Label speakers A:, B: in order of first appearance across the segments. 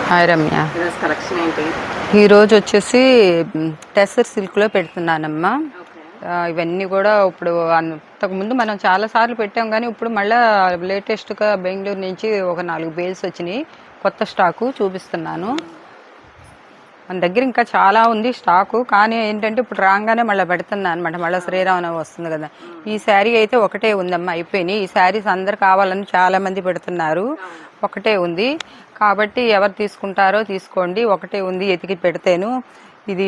A: Hi Ramya.
B: ఈరోజు collection ఏంటి?
A: ఈరోజు వచ్చేసి టెస్సర్ సిల్క్లో పెడుతున్నానమ్మా.
B: ఓకే.
A: ఇవన్నీ కూడా ఇప్పుడు అంతకుముందు మనం చాలాసార్లు పెట్టాం, కానీ ఇప్పుడు మళ్ళీ లేటెస్ట్గా బెంగళూరు నుంచి ఒక 4 బేల్స్ వచ్చినాయి. కొత్త స్టాకు చూపిస్తున్నాను. మన దగ్గర ఇంకా చాలా ఉంది స్టాకు, కానీ ఏంటంటే ఇప్పుడు రాగానే మళ్ళీ పెడుతున్నాను అనమాట. మళ్ళీ శ్రీరామనవమి వస్తుంది కదా. ఈ శారీ అయితే ఒకటే ఉందమ్మా, అయిపోయినాయి. ఈ శారీస్ అందరు కావాలని చాలామంది పెడుతున్నారు. ఒకటే ఉంది కాబట్టి ఎవరు తీసుకుంటారో తీసుకోండి. ఒకటే ఉంది, ఎతికి పెడితేను. ఇది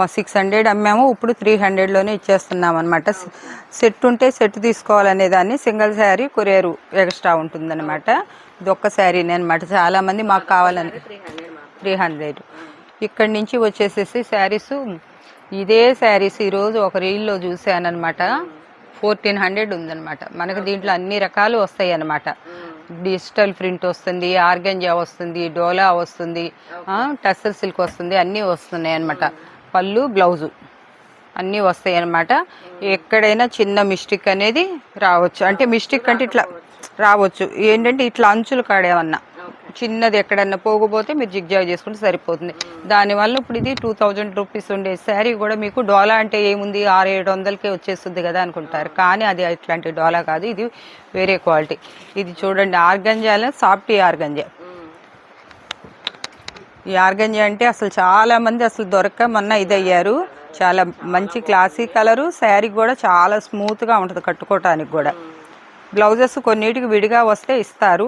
A: 600 అమ్మాము, ఇప్పుడు 300లోనే ఇచ్చేస్తున్నాం అనమాట. సెట్ ఉంటే సెట్ తీసుకోవాలనే దాన్ని, సింగిల్ శారీ కొరియరు ఎక్స్ట్రా ఉంటుందన్నమాట. ఇది ఒక్క శారీనే అనమాట. చాలామంది మాకు కావాలని 300. ఇక్కడి నుంచి వచ్చేసేసి శారీస్, ఇదే శారీస్ ఈరోజు ఒక రీల్లో చూశానమాట. 1400 ఉందన్నమాట. మనకు దీంట్లో అన్ని రకాలు వస్తాయి అన్నమాట. డిజిటల్ ప్రింట్ వస్తుంది, ఆర్గంజా వస్తుంది, డోలా వస్తుంది, టస్సర్ సిల్క్ వస్తుంది, అన్నీ వస్తున్నాయి అన్నమాట. పళ్ళు బ్లౌజు అన్నీ వస్తాయి అన్నమాట. ఎక్కడైనా చిన్న మిస్టేక్ అనేది రావచ్చు. అంటే మిస్టేక్ అంటే ఇట్లా రావచ్చు, ఏంటంటే ఇట్లా అంచులు కాడేమన్నా చిన్నది ఎక్కడన్నా పోకపోతే మీరు జిగ్జాగ్ చేసుకుంటే సరిపోతుంది. దానివల్ల ఇప్పుడు ఇది 2000 రూపీస్ ఉండే శారీ కూడా మీకు డోలా అంటే ఏముంది 600-700కే వచ్చేస్తుంది కదా అనుకుంటారు, కానీ అది ఇట్లాంటి డోలా కాదు, ఇది వేరే క్వాలిటీ. ఇది చూడండి, ఆర్గంజాలో సాఫ్టీ ఆర్గంజా. ఈ ఆర్గంజా అంటే అసలు చాలా మంది అసలు దొరక్క మొన్న ఇది అయ్యారు. చాలా మంచి క్లాసీ కలరు, శారీ కూడా చాలా స్మూత్గా ఉంటుంది కట్టుకోవటానికి కూడా. బ్లౌజెస్ కొన్నిటికి విడిగా వస్తే ఇస్తారు,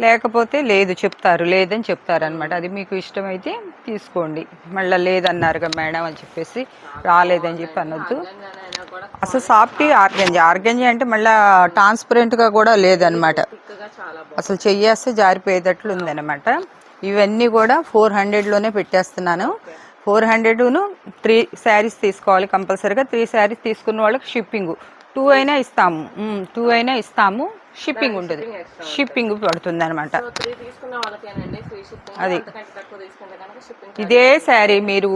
A: లేకపోతే లేదు చెప్తారు, లేదని చెప్తారు అనమాట. అది మీకు ఇష్టమైతే తీసుకోండి. మళ్ళీ లేదన్నారుగా మేడం అని చెప్పేసి రాలేదని చెప్పి అనొద్దు. అసలు సాఫ్టీ ఆర్గంజా అంటే మళ్ళీ ట్రాన్స్పరెంట్గా కూడా లేదనమాట. అసలు చెయ్యేస్తే జారిపోయేటట్లు ఉందన్నమాట. ఇవన్నీ కూడా 400లోనే పెట్టేస్తున్నాను. 400ను 3 శారీస్ తీసుకోవాలి కంపల్సరీగా. 3 శారీస్ తీసుకున్న వాళ్ళకి షిప్పింగ్ 2 అయినా ఇస్తాము, 2 అయినా ఇస్తాము. షిప్పింగ్ ఉంటుంది, షిప్పింగ్ పడుతుంది అనమాట. అది ఇదే శారీ మీరు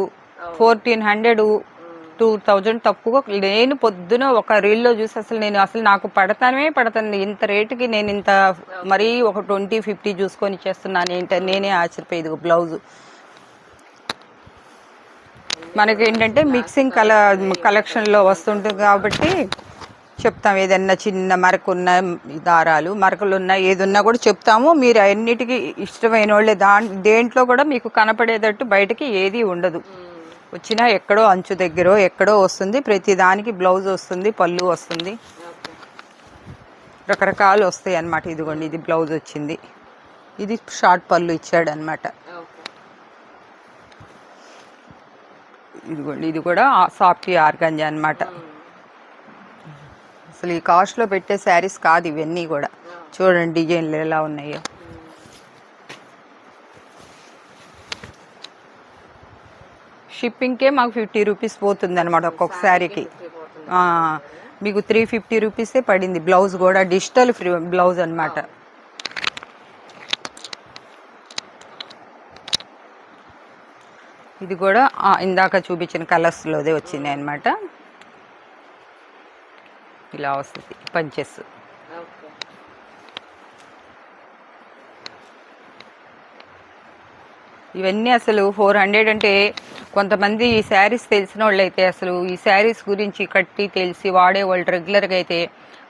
A: 1400 2000 తక్కువ. నేను పొద్దున ఒక రీల్లో చూసి అసలు నాకు పడతాను ఇంత రేటుకి, నేను ఇంత మరీ ఒక 20-50 చూసుకొని ఇచ్చేస్తున్నాను ఏంటని నేనే ఆశ్చర్యపోయేది. బ్లౌజు మనకి ఏంటంటే మిక్సింగ్ కలెక్షన్లో వస్తుంటుంది కాబట్టి చెప్తాం. ఏదన్నా చిన్న మరకున్న దారాలు, మరకలున్న ఏదున్నా కూడా చెప్తాము. మీరు అన్నిటికీ ఇష్టమైన వాళ్ళే. దేంట్లో కూడా మీకు కనపడేటట్టు బయటకి ఏది ఉండదు. వచ్చినా ఎక్కడో అంచు దగ్గర ఎక్కడో వస్తుంది. ప్రతి దానికి బ్లౌజ్ వస్తుంది, పళ్ళు వస్తుంది, రకరకాలు వస్తాయి అన్నమాట. ఇదిగోండి, ఇది బ్లౌజ్ వచ్చింది, ఇది షార్ట్ పళ్ళు ఇచ్చాడు అనమాట. ఇదిగోండి, ఇది కూడా సాఫ్టీ ఆర్గంజా అనమాట. అసలు ఈ కాస్ట్లో పెట్టే శారీస్ కాదు ఇవన్నీ కూడా. చూడండి డిజైన్లు ఎలా ఉన్నాయో. షిప్పింగ్కే మాకు 50 రూపీస్ పోతుంది అనమాట ఒక్కొక్క శారీకి. మీకు 350 రూపీసే పడింది. బ్లౌజ్ కూడా డిజిటల్ ఫ్రీ బ్లౌజ్ అనమాట. ఇది కూడా ఇందాక చూపించిన కలర్స్లోదే వచ్చినాయి అనమాట. ఇలా వస్తుంది పంచెస్. ఇవన్నీ అసలు 400 అంటే కొంతమంది ఈ శారీస్ తెలిసిన వాళ్ళు అయితే, అసలు ఈ శారీస్ గురించి కట్టి తెలిసి వాడేవాళ్ళు రెగ్యులర్గా అయితే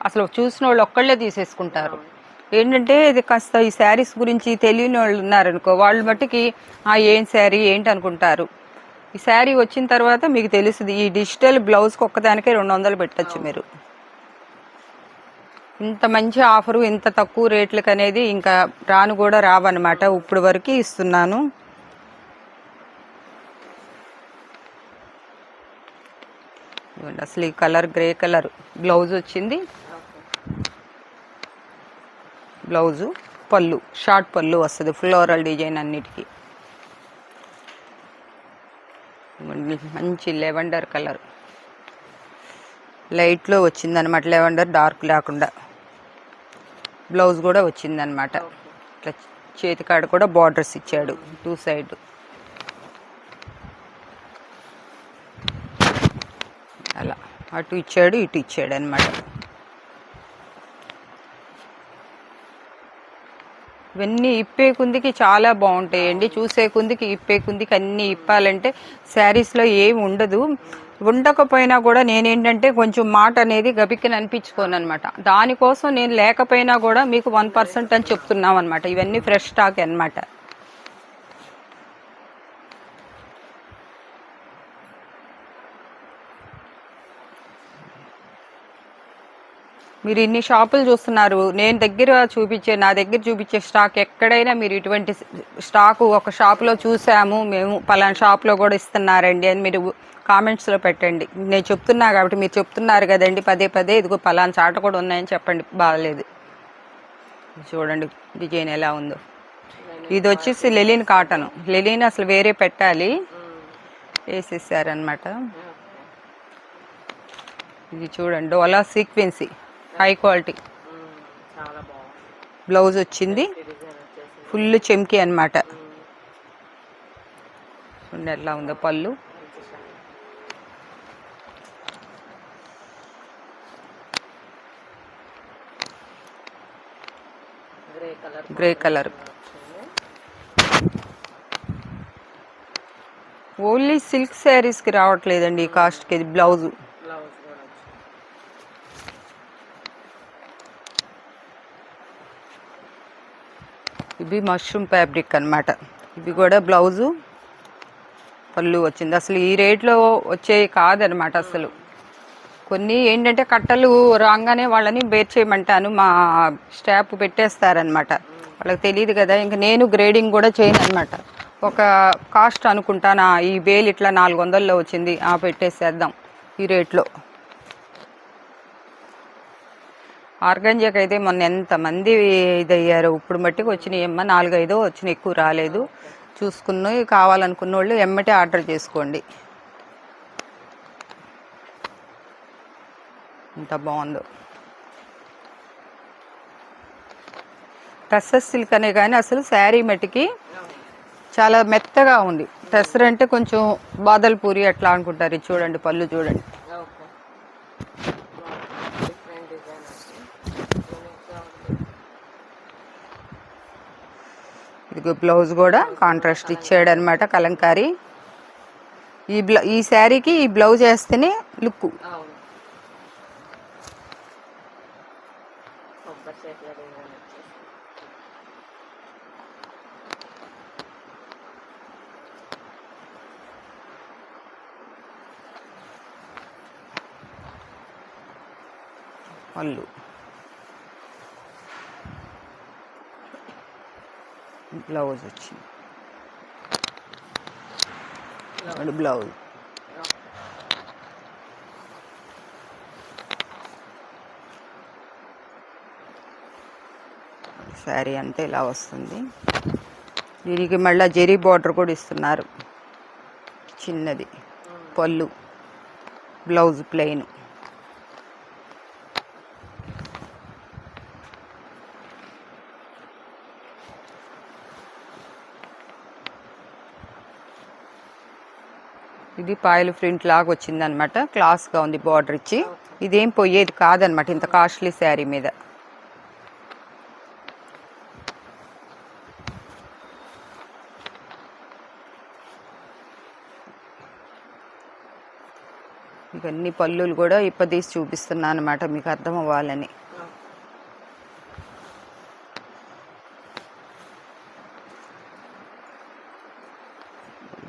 A: అసలు చూసిన వాళ్ళు ఒక్కళ్ళే తీసేసుకుంటారు. ఏంటంటే ఇది కాస్త ఈ శారీస్ గురించి తెలియని వాళ్ళు ఉన్నారనుకో, వాళ్ళ మట్టుకి ఏం శారీ ఏంటి అనుకుంటారు. ఈ శారీ వచ్చిన తర్వాత మీకు తెలుస్తుంది. ఈ డిజిటల్ బ్లౌజ్కి ఒక్కదానికే 200 పెట్టచ్చు మీరు. ఇంత మంచి ఆఫరు, ఇంత తక్కువ రేట్లకు అనేది ఇంకా రాను కూడా రావన్నమాట. ఇప్పుడు వరకు ఇస్తున్నాను. అసలు ఈ కలర్ గ్రే కలర్ బ్లౌజ్ వచ్చింది. బ్లౌజు పళ్ళు షార్ట్ పళ్ళు వస్తుంది, ఫ్లోరల్ డిజైన్ అన్నిటికీ. మంచి లెవెండర్ కలర్, లైట్లో వచ్చిందనమాట. లెవెండర్ డార్క్ లేకుండా. బ్లౌజ్ కూడా వచ్చిందనమాట. ఇట్లా చేతికాడ కూడా బార్డర్స్ ఇచ్చాడు 2 సైడ్. అలా అటు ఇచ్చాడు, ఇటు ఇచ్చాడు అనమాట. ఇవన్నీ ఇప్పే కుందికి చాలా బాగుంటాయండి. చూసే కుందికి ఇప్పే కుందికి అన్నీ ఇప్పాలంటే శారీస్లో ఏమి ఉండదు. ఉండకపోయినా కూడా నేనేంటంటే కొంచెం మాట అనేది గబిక్కిని అనిపించుకోను అనమాట. దానికోసం నేను లేకపోయినా కూడా మీకు 1% అని చెప్తున్నాం అనమాట. ఇవన్నీ ఫ్రెష్ స్టాక్ అనమాట. మీరు ఇన్ని షాపులు చూస్తున్నారు, నేను నా దగ్గర చూపించే స్టాక్ ఎక్కడైనా మీరు ఇటువంటి స్టాకు ఒక షాపులో చూసాము మేము, పలానా షాప్లో కూడా ఇస్తున్నారండి అని మీరు కామెంట్స్లో పెట్టండి. నేను చెప్తున్నా కాబట్టి మీరు చెప్తున్నారు కదండి పదే పదే, ఇదిగో పలానా చాట కూడా ఉన్నాయని చెప్పండి. బాగలేదు, చూడండి డిజైన్ ఎలా ఉందో. ఇది వచ్చేసి లెలిన్ కాటన్. లెలిన్ అసలు వేరే పెట్టాలి, వేసేసారనమాట. ఇది చూడండి డోలా సీక్వెన్సీ, హై క్వాలిటీ. బ్లౌజ్ వచ్చింది ఫుల్ చెమ్కి అనమాట. చూడండి ఎలా ఉందో పళ్ళు. Grey colour. ఓన్లీ సిల్క్ శారీస్కి రావట్లేదండి ఈ కాస్ట్కి. ఇది బ్లౌజు. ఇవి మష్రూమ్ ఫ్యాబ్రిక్ అనమాట. ఇవి కూడా బ్లౌజు పళ్ళు వచ్చింది. అసలు ఈ రేట్లో వచ్చేవి కాదనమాట అసలు. కొన్ని ఏంటంటే కట్టలు రాగానే వాళ్ళని బేర్ చేయమంటాను, మా స్టాఫ్ పెట్టేస్తారనమాట. వాళ్ళకి తెలియదు కదా, ఇంకా నేను గ్రేడింగ్ కూడా చేయను అనమాట. ఒక కాస్ట్ అనుకుంటాను, ఈ బేల్ ఇట్లా 400లో వచ్చింది, పెట్టేసేద్దాం ఈ రేట్లో. ఆర్గంజాకి అయితే మొన్న ఎంతమంది ఇదయ్యారు. ఇప్పుడు మట్టికి వచ్చినాయి అమ్మ, 4-5 వచ్చినాయి, ఎక్కువ రాలేదు. చూసుకుని కావాలనుకున్న వాళ్ళు ఎమ్మటే ఆర్డర్ చేసుకోండి. ఎంత బాగుందో. టస్సర్ సిల్క్ అనే కానీ అసలు శారీ మట్టికి చాలా మెత్తగా ఉంది. టస్సర్ అంటే కొంచెం బాదల్పూరి అట్లా అనుకుంటారు. ఇది చూడండి పళ్ళు చూడండి. ఇది బ్లౌజ్ కూడా కాంట్రాస్ట్ ఇచ్చాడు అనమాట, కలంకారీ. ఈ శారీకి ఈ బ్లౌజ్ వేస్తేనే లుక్. పళ్ళు బ్లౌజ్ వచ్చింది, బ్లౌజ్. శారీ అంతా ఇలా వస్తుంది. దీనికి మళ్ళీ జెరీ బార్డర్ కూడా ఇస్తున్నారు చిన్నది. పళ్ళు, బ్లౌజ్ ప్లెయిన్. ఇది పాయలు ప్రింట్ లాగా వచ్చింది అనమాట. క్లాస్గా ఉంది బార్డర్ ఇచ్చి. ఇదేం పోయేది కాదనమాట ఇంత కాస్ట్లీ శారీ మీద. ఇవన్నీ పళ్ళులు కూడా ఇప్పదీసి చూపిస్తున్నాను అనమాట, మీకు అర్థం అవ్వాలని.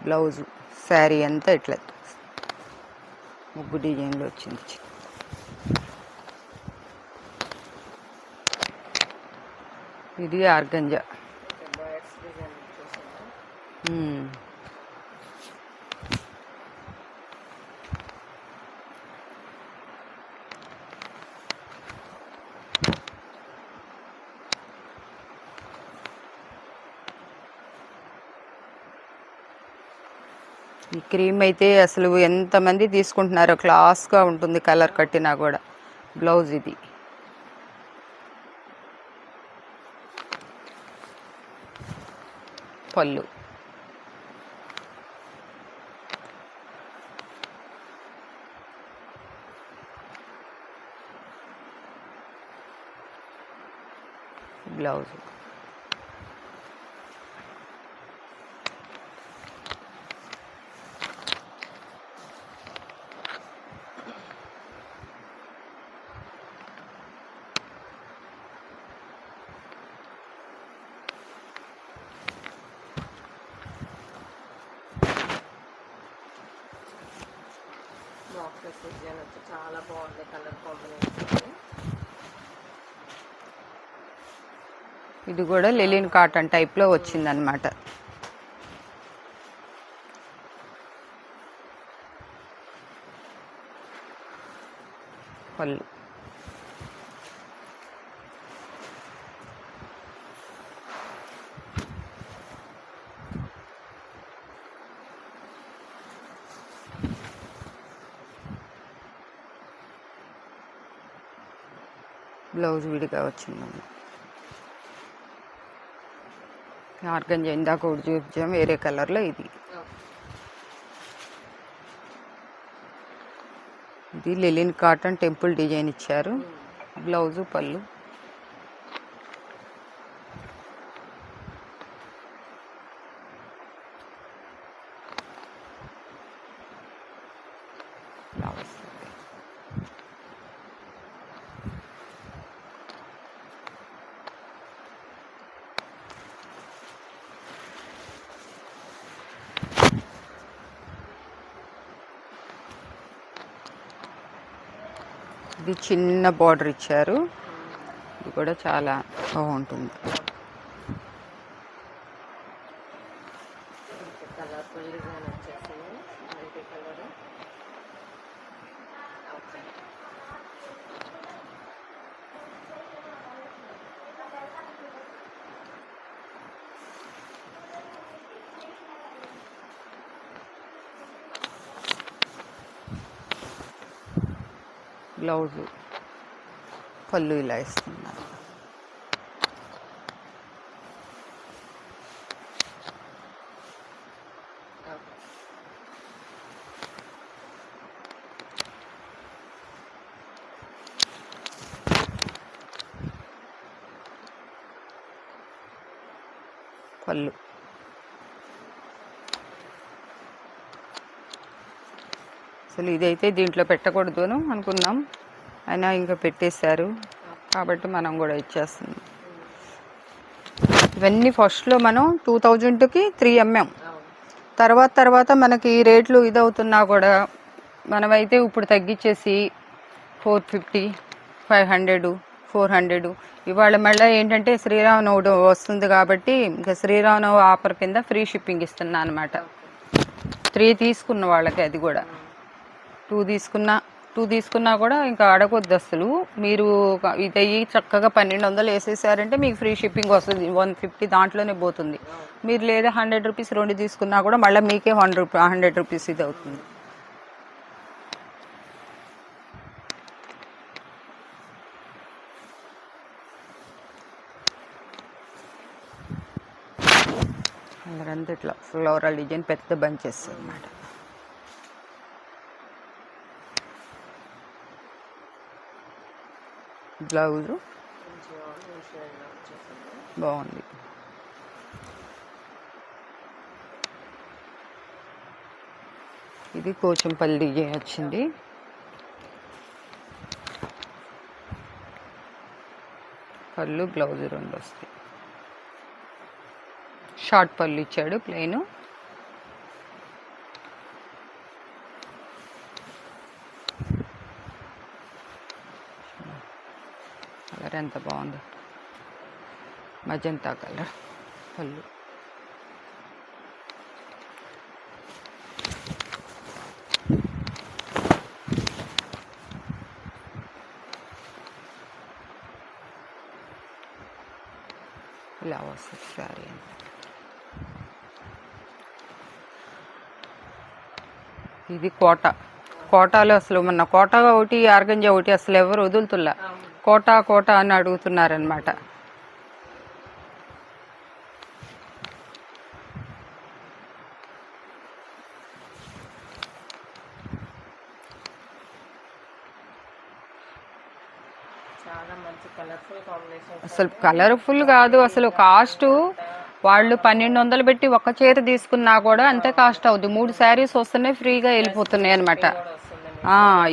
A: బ్లౌజు శారీ అంతా ఇట్లా ముగ్గు డిజైన్లో వచ్చింది. ఇది ఆర్గంజా. ఈ క్రీమ్ అయితే అసలు ఎంతమంది తీసుకుంటున్నారో, క్లాస్గా ఉంటుంది కలర్ కట్టినా కూడా. బ్లౌజ్ ఇది. పళ్ళు. బ్లౌజ్.
B: డిజైన్ వచ్చి చాలా బాగుంది కలర్ కాంబినేషన్.
A: ఇది కూడా లెలిన్ కాటన్ టైప్లో వచ్చిందనమాట. పళ్ళు బ్లౌజ్ విడిగా వచ్చిందండి. ఆర్గంజా ఇందాక ఒకటి చూపించాం వేరే కలర్లో. ఇది లెలిన్ కాటన్ టెంపుల్ డిజైన్ ఇచ్చారు. బ్లౌజు పళ్ళు. ఇది చిన్న బార్డర్ ఇచ్చారు. ఇది కూడా చాలా బాగుంటుంది.
B: కలర్ఫుల్ డిజైన్ వచ్చేసింది. Multi colour.
A: బ్లౌజు పళ్ళు ఇలా ఇస్తున్నారు. పళ్ళు అసలు ఇదైతే దీంట్లో పెట్టకూడదు అనుకున్నాం, అయినా ఇంకా పెట్టేశారు కాబట్టి మనం కూడా ఇచ్చేస్తున్నాం. ఇవన్నీ ఫస్ట్లో మనం 2000కి 3 అమ్మాం. తర్వాత మనకి ఈ రేట్లు ఇదవుతున్నా కూడా మనమైతే ఇప్పుడు తగ్గించేసి 450, 500, 400. ఇవాళ మళ్ళీ ఏంటంటే శ్రీరామనవమి వస్తుంది కాబట్టి ఇంకా శ్రీరామనవమి ఆఫర్ కింద ఫ్రీ షిప్పింగ్ ఇస్తున్నా అనమాట. 3 తీసుకున్న వాళ్ళకి, అది కూడా 2 తీసుకున్నా కూడా ఇంకా అడగొద్దు అసలు. మీరు ఇది చక్కగా 1200 వేసేసారంటే మీకు ఫ్రీ షిప్పింగ్ వస్తుంది. 150 దాంట్లోనే పోతుంది. మీరు లేదా 100 రూపీస్ 2 తీసుకున్నా కూడా మళ్ళీ మీకే 100 రూపీస్ ఇది అవుతుంది. అందరంతా ఇట్లా ఫ్లోరల్ డిజైన్ పెద్ద బంచెస్ అన్నమాట. బ్లౌజు బాగుంది. ఇది కోచంపల్లి డిజైన్ వచ్చింది. పళ్ళు బ్లౌజ్ 2 వస్తాయి. షార్ట్ పళ్ళు ఇచ్చాడు ప్లెయిన్. కలర్ ఎంత బాగుందో, మజంతా కలర్ పళ్ళు. ఇలా వస్తుంది శారీ. ఇది కోటాలో అసలు మొన్న కోటా ఒకటి ఆర్గంజా ఒకటి అసలు ఎవరు వదులుతుల్లా. కోటా అని అడుగుతున్నారనమాట. అసలు కలర్ఫుల్ కాదు, అసలు కాస్ట్ వాళ్ళు 1200 పెట్టి ఒక చీర తీసుకున్నా కూడా అంతే కాస్ట్ అవుతుంది. 3 శారీస్ వస్తున్నాయి, ఫ్రీగా వెళ్ళిపోతున్నాయి అనమాట.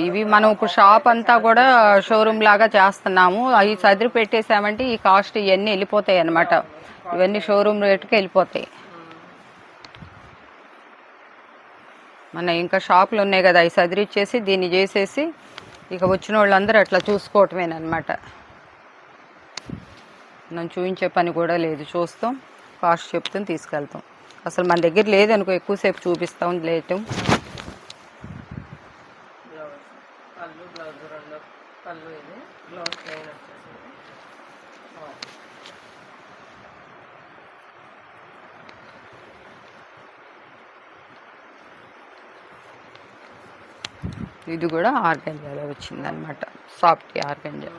A: ఇవి మనం ఇప్పుడు షాప్ అంతా కూడా షోరూమ్ లాగా చేస్తున్నాము. అవి చదిరి పెట్టేసామంటే ఈ కాస్ట్ ఇవన్నీ వెళ్ళిపోతాయి అనమాట. ఇవన్నీ షోరూమ్ రేటుకి వెళ్ళిపోతాయి. మన ఇంకా షాపులు ఉన్నాయి కదా, అవి సదిరిచ్చేసి దీన్ని చేసేసి ఇక వచ్చిన వాళ్ళందరూ అట్లా చూసుకోవటమేనమాట. మనం చూపించే పని కూడా లేదు, చూస్తాం, కాస్ట్ చెప్తాం, తీసుకెళ్తాం. అసలు మన దగ్గర లేదనుకో ఎక్కువసేపు చూపిస్తాం, లేటు.
B: పళ్ళు బ్లౌజ్ రెండు పళ్ళు, ఇది బ్లౌజ్ ప్లెయిన్ వచ్చేసింది.
A: ఇది కూడా ఆర్గంజాలో వచ్చిందనమాట, సాఫ్ట్ ఆర్గంజా.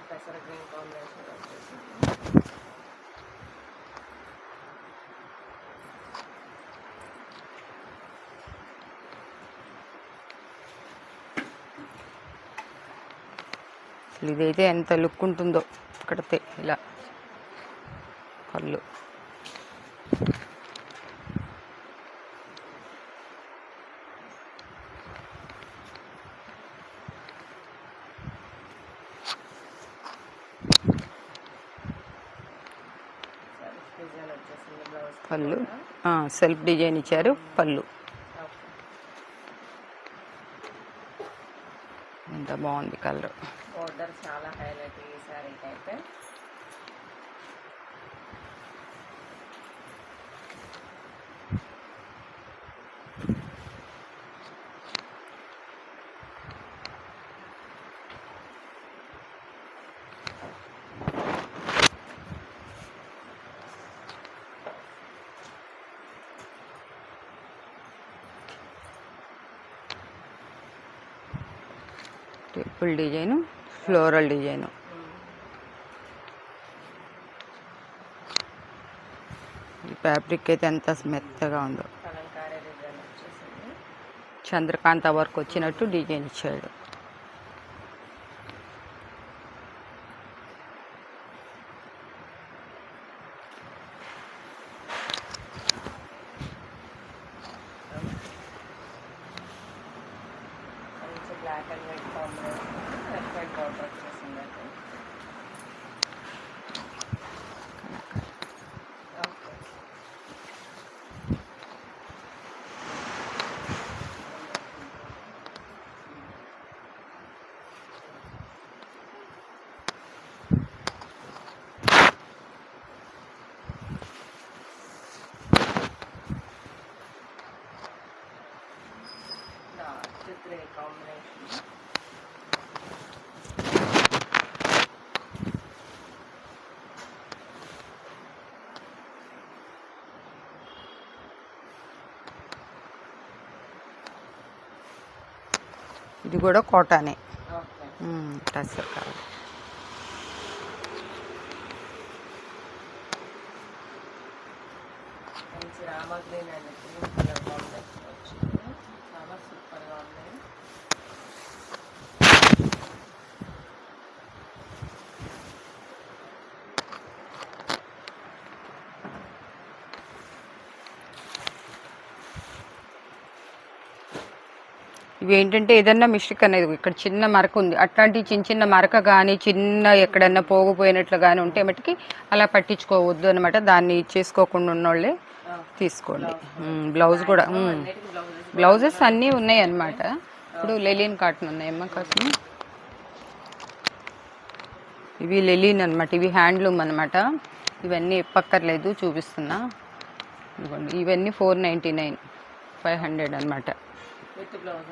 B: పెసర గ్రీన్ కాంబినేషన్ వచ్చేసింది.
A: ఇదైతే ఎంత లుక్ ఉంటుందో కడితే, ఇలా కళ్ళు.
B: డిజైన్ వచ్చేసింది బ్లౌజ్.
A: పళ్ళు సెల్ఫ్ డిజైన్ ఇచ్చారు, పళ్ళు. ఎంత బాగుంది కలర్.
B: బోర్డర్ చాలా హైలైట్ ఈ శారీకి అయితే.
A: Temple design, floral design. ఈ ఫ్యాబ్రిక్ అయితే ఎంత మెత్తగా ఉందో.
B: కలంకారీ డిజైన్ వచ్చేసింది.
A: చంద్రకాంత వర్క్ వచ్చినట్టు డిజైన్ ఇచ్చాడు.
B: Black and white combination, red white border వచ్చేసింది అయితే. Grey combination.
A: ఇది కూడా కోటానే,
B: ఓకే.
A: టసర్ కాదు.
B: మంచి rama green and green colour combination వచ్చింది. చాలా సూపర్గా ఉన్నాయి.
A: ఇవి ఏంటంటే ఏదన్నా మిస్టేక్ అనేది ఇక్కడ చిన్న మరక ఉంది, అట్లాంటి చిన్న చిన్న మరక కానీ చిన్న ఎక్కడన్నా పోగిపోయినట్లు కానీ ఉంటే మటుకి అలా పట్టించుకోవద్దు అనమాట. దాన్ని చేసుకోకుండా ఉన్నోళ్ళే తీసుకోండి. బ్లౌజ్ కూడా, బ్లౌజెస్ అన్నీ ఉన్నాయి అన్నమాట. ఇప్పుడు లెలిన్ కాటన్ ఉన్నాయమ్మా కోసం. ఇవి లెలిన్ అనమాట, ఇవి హ్యాండ్లూమ్ అనమాట. ఇవన్నీ ఎప్పక్కర్లేదు, చూపిస్తున్నా. ఇదిగోండి, ఇవన్నీ 499, 500 అనమాట.
B: With blouse.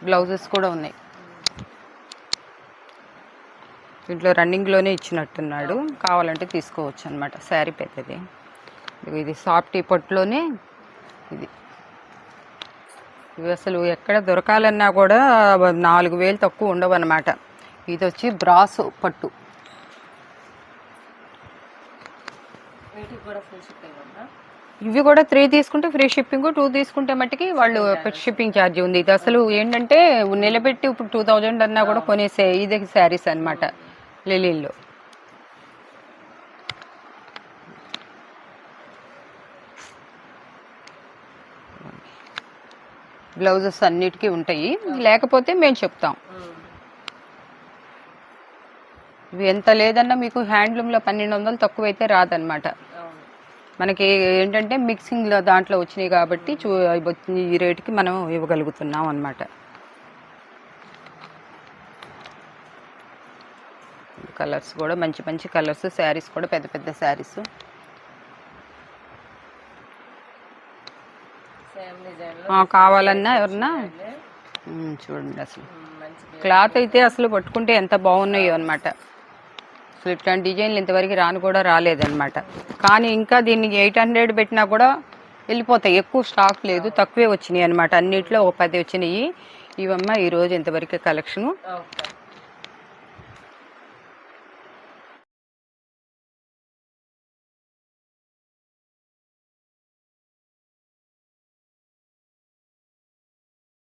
A: బ్లౌజెస్ కూడా ఉన్నాయి. దీంట్లో రన్నింగ్లోనే ఇచ్చినట్టున్నాడు, కావాలంటే తీసుకోవచ్చు అనమాట. శారీ పెద్దది. ఇది సాఫ్ట్ పట్టులోనే ఇది. ఇవి అసలు ఎక్కడ దొరకాలన్నా కూడా 4000 తక్కువ ఉండవు అనమాట. ఇది వచ్చి బ్రాస్ పట్టు.
B: వీటికి కూడా ఫుల్ షిప్పింగ్ ఉందా?
A: ఇవి కూడా 3 తీసుకుంటే ఫ్రీ షిప్పింగ్, 2 తీసుకుంటే మట్టుకి వాళ్ళు షిప్పింగ్ ఛార్జ్ ఉంది. ఇది అసలు ఏంటంటే నిలబెట్టి ఇప్పుడు 2000 అన్నా కూడా కొనేసే ఇది శారీస్ అనమాట లెలిన్లో. బ్లౌజెస్ అన్నిటికీ ఉంటాయి, లేకపోతే మేము చెప్తాం. ఇవి ఎంత లేదన్నా మీకు హ్యాండ్లూమ్లో 1200 తక్కువైతే రాదనమాట. మనకి ఏంటంటే మిక్సింగ్లో దాంట్లో వచ్చినాయి కాబట్టి ఈ రేటుకి మనం ఇవ్వగలుగుతున్నాం అనమాట. కలర్స్ కూడా మంచి మంచి కలర్స్, శారీస్ కూడా పెద్ద పెద్ద శారీస్. కావాలన్నా ఎవరన్నా చూడండి, అసలు క్లాత్ అయితే అసలు పట్టుకుంటే ఎంత బాగున్నాయో అనమాట. అసలు ఇట్లాంటి డిజైన్లు ఇంతవరకు కూడా రాలేదన్నమాట. కానీ ఇంకా దీన్ని 800 పెట్టినా కూడా వెళ్ళిపోతాయి. ఎక్కువ స్టాక్ లేదు, తక్కువే వచ్చినాయి అనమాట. అన్నిట్లో ఒక 10 వచ్చినాయి. ఇవమ్మ ఈరోజు ఇంతవరకు కలెక్షను.